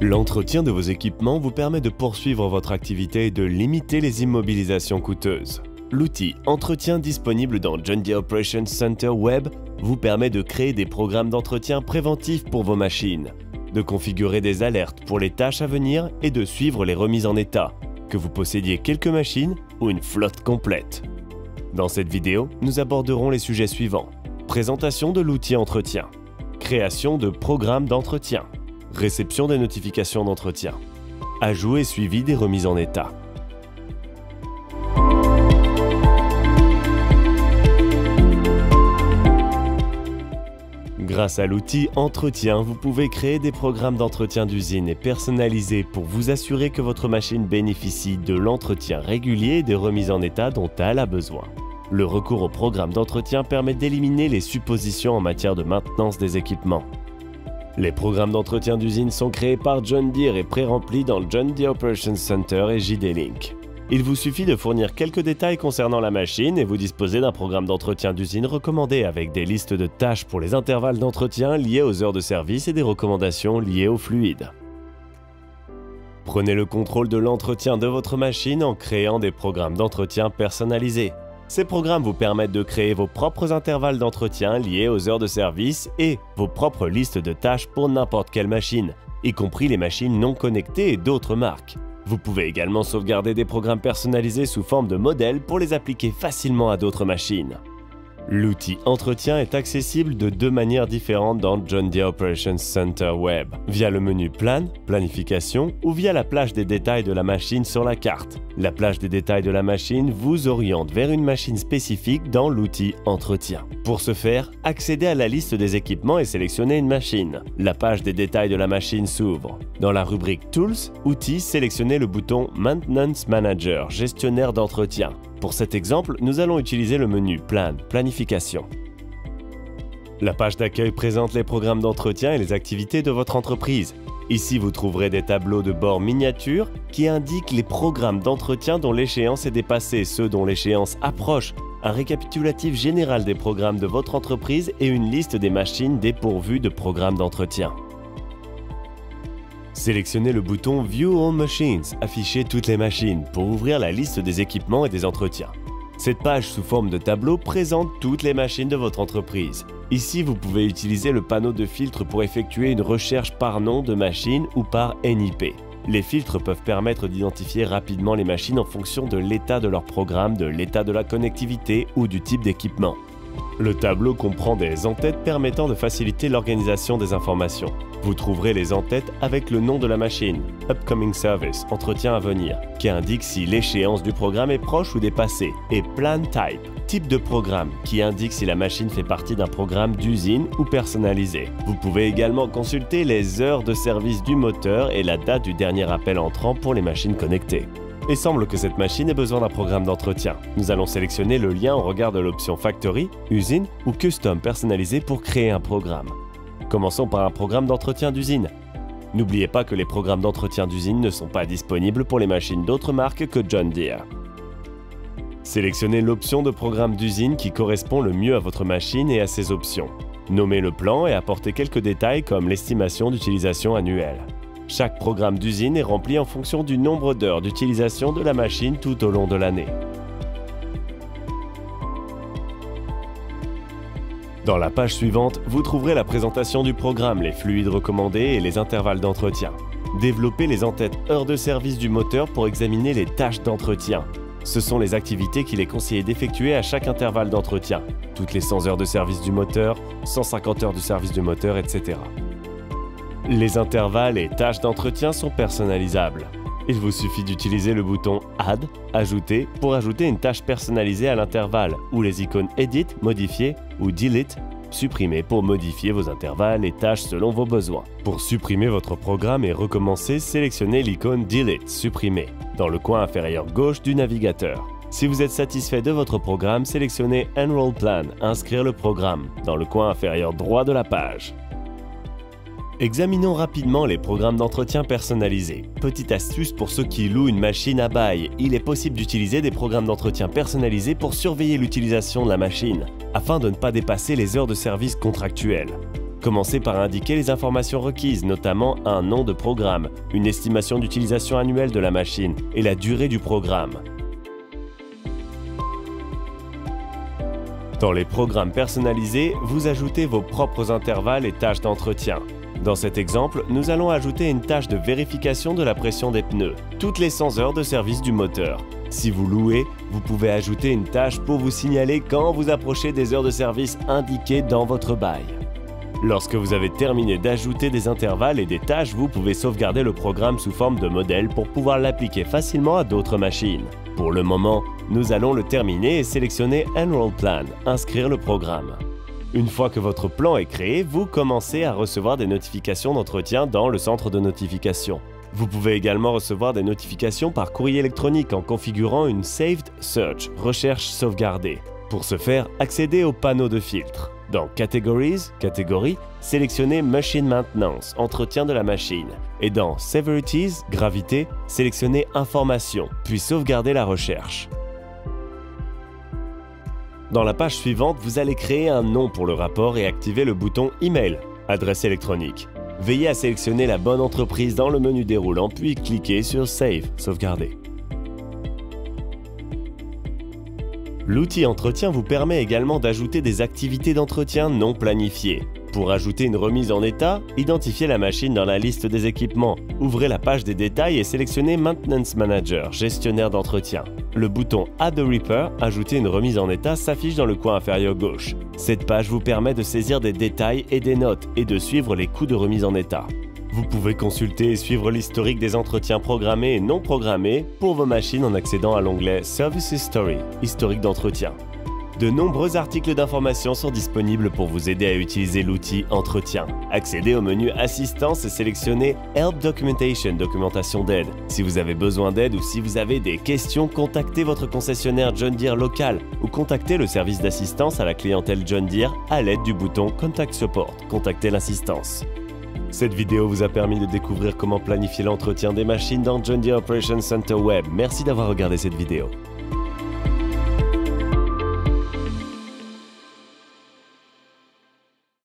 L'entretien de vos équipements vous permet de poursuivre votre activité et de limiter les immobilisations coûteuses. L'outil Entretien disponible dans John Deere Operations Center Web vous permet de créer des programmes d'entretien préventifs pour vos machines, de configurer des alertes pour les tâches à venir et de suivre les remises en état, que vous possédiez quelques machines ou une flotte complète. Dans cette vidéo, nous aborderons les sujets suivants. Présentation de l'outil Entretien, création de programmes d'entretien, réception des notifications d'entretien, ajout et suivi des remises en état. Grâce à l'outil Entretien, vous pouvez créer des programmes d'entretien d'usine et personnalisés pour vous assurer que votre machine bénéficie de l'entretien régulier et des remises en état dont elle a besoin. Le recours au programme d'entretien permet d'éliminer les suppositions en matière de maintenance des équipements. Les programmes d'entretien d'usine sont créés par John Deere et pré-remplis dans le John Deere Operations Center et JD-Link. Il vous suffit de fournir quelques détails concernant la machine et vous disposez d'un programme d'entretien d'usine recommandé avec des listes de tâches pour les intervalles d'entretien liés aux heures de service et des recommandations liées au fluide. Prenez le contrôle de l'entretien de votre machine en créant des programmes d'entretien personnalisés. Ces programmes vous permettent de créer vos propres intervalles d'entretien liés aux heures de service et vos propres listes de tâches pour n'importe quelle machine, y compris les machines non connectées et d'autres marques. Vous pouvez également sauvegarder des programmes personnalisés sous forme de modèles pour les appliquer facilement à d'autres machines. L'outil Entretien est accessible de deux manières différentes dans John Deere Operations Center Web, via le menu Plan, Planification ou via la plage des détails de la machine sur la carte. La plage des détails de la machine vous oriente vers une machine spécifique dans l'outil Entretien. Pour ce faire, accédez à la liste des équipements et sélectionnez une machine. La page des détails de la machine s'ouvre. Dans la rubrique Tools, Outils, sélectionnez le bouton Maintenance Manager, gestionnaire d'entretien. Pour cet exemple, nous allons utiliser le menu Plan, Planification. La page d'accueil présente les programmes d'entretien et les activités de votre entreprise. Ici, vous trouverez des tableaux de bord miniatures qui indiquent les programmes d'entretien dont l'échéance est dépassée, ceux dont l'échéance approche, un récapitulatif général des programmes de votre entreprise et une liste des machines dépourvues de programmes d'entretien. Sélectionnez le bouton View All Machines, afficher toutes les machines, pour ouvrir la liste des équipements et des entretiens. Cette page sous forme de tableau présente toutes les machines de votre entreprise. Ici, vous pouvez utiliser le panneau de filtre pour effectuer une recherche par nom de machine ou par NIP. Les filtres peuvent permettre d'identifier rapidement les machines en fonction de l'état de leur programme, de l'état de la connectivité ou du type d'équipement. Le tableau comprend des en-têtes permettant de faciliter l'organisation des informations. Vous trouverez les en-têtes avec le nom de la machine, Upcoming Service, entretien à venir, qui indique si l'échéance du programme est proche ou dépassée, et Plan Type, type de programme, qui indique si la machine fait partie d'un programme d'usine ou personnalisé. Vous pouvez également consulter les heures de service du moteur et la date du dernier appel entrant pour les machines connectées. Il semble que cette machine ait besoin d'un programme d'entretien. Nous allons sélectionner le lien au regard de l'option Factory, Usine ou Custom personnalisé pour créer un programme. Commençons par un programme d'entretien d'usine. N'oubliez pas que les programmes d'entretien d'usine ne sont pas disponibles pour les machines d'autres marques que John Deere. Sélectionnez l'option de programme d'usine qui correspond le mieux à votre machine et à ses options. Nommez le plan et apportez quelques détails comme l'estimation d'utilisation annuelle. Chaque programme d'usine est rempli en fonction du nombre d'heures d'utilisation de la machine tout au long de l'année. Dans la page suivante, vous trouverez la présentation du programme, les fluides recommandés et les intervalles d'entretien. Développez les en-têtes heures de service du moteur pour examiner les tâches d'entretien. Ce sont les activités qu'il est conseillé d'effectuer à chaque intervalle d'entretien. Toutes les 100 heures de service du moteur, 150 heures de service du moteur, etc. Les intervalles et tâches d'entretien sont personnalisables. Il vous suffit d'utiliser le bouton Add, Ajouter, pour ajouter une tâche personnalisée à l'intervalle, ou les icônes Edit, Modifier, ou Delete, Supprimer pour modifier vos intervalles et tâches selon vos besoins. Pour supprimer votre programme et recommencer, sélectionnez l'icône Delete, Supprimer, dans le coin inférieur gauche du navigateur. Si vous êtes satisfait de votre programme, sélectionnez Enroll Plan, Inscrire le programme, dans le coin inférieur droit de la page. Examinons rapidement les programmes d'entretien personnalisés. Petite astuce pour ceux qui louent une machine à bail, il est possible d'utiliser des programmes d'entretien personnalisés pour surveiller l'utilisation de la machine, afin de ne pas dépasser les heures de service contractuelles. Commencez par indiquer les informations requises, notamment un nom de programme, une estimation d'utilisation annuelle de la machine et la durée du programme. Dans les programmes personnalisés, vous ajoutez vos propres intervalles et tâches d'entretien. Dans cet exemple, nous allons ajouter une tâche de vérification de la pression des pneus, toutes les 100 heures de service du moteur. Si vous louez, vous pouvez ajouter une tâche pour vous signaler quand vous approchez des heures de service indiquées dans votre bail. Lorsque vous avez terminé d'ajouter des intervalles et des tâches, vous pouvez sauvegarder le programme sous forme de modèle pour pouvoir l'appliquer facilement à d'autres machines. Pour le moment, nous allons le terminer et sélectionner Enroll Plan, inscrire le programme. Une fois que votre plan est créé, vous commencez à recevoir des notifications d'entretien dans le centre de notification. Vous pouvez également recevoir des notifications par courrier électronique en configurant une Saved Search, recherche sauvegardée. Pour ce faire, accédez au panneau de filtre. Dans Categories, catégorie, sélectionnez Machine Maintenance, entretien de la machine. Et dans Severities, gravité, sélectionnez Information, puis sauvegardez la recherche. Dans la page suivante, vous allez créer un nom pour le rapport et activer le bouton Email, adresse électronique. Veillez à sélectionner la bonne entreprise dans le menu déroulant, puis cliquez sur Save, sauvegarder. L'outil Entretien vous permet également d'ajouter des activités d'entretien non planifiées. Pour ajouter une remise en état, identifiez la machine dans la liste des équipements. Ouvrez la page des détails et sélectionnez Maintenance Manager, gestionnaire d'entretien. Le bouton Add a Repair, ajouter une remise en état, s'affiche dans le coin inférieur gauche. Cette page vous permet de saisir des détails et des notes et de suivre les coûts de remise en état. Vous pouvez consulter et suivre l'historique des entretiens programmés et non programmés pour vos machines en accédant à l'onglet Service History, historique d'entretien. De nombreux articles d'information sont disponibles pour vous aider à utiliser l'outil Entretien. Accédez au menu Assistance et sélectionnez Help Documentation, documentation d'aide. Si vous avez besoin d'aide ou si vous avez des questions, contactez votre concessionnaire John Deere local ou contactez le service d'assistance à la clientèle John Deere à l'aide du bouton Contact Support, contactez l'assistance. Cette vidéo vous a permis de découvrir comment planifier l'entretien des machines dans John Deere Operations Center Web. Merci d'avoir regardé cette vidéo.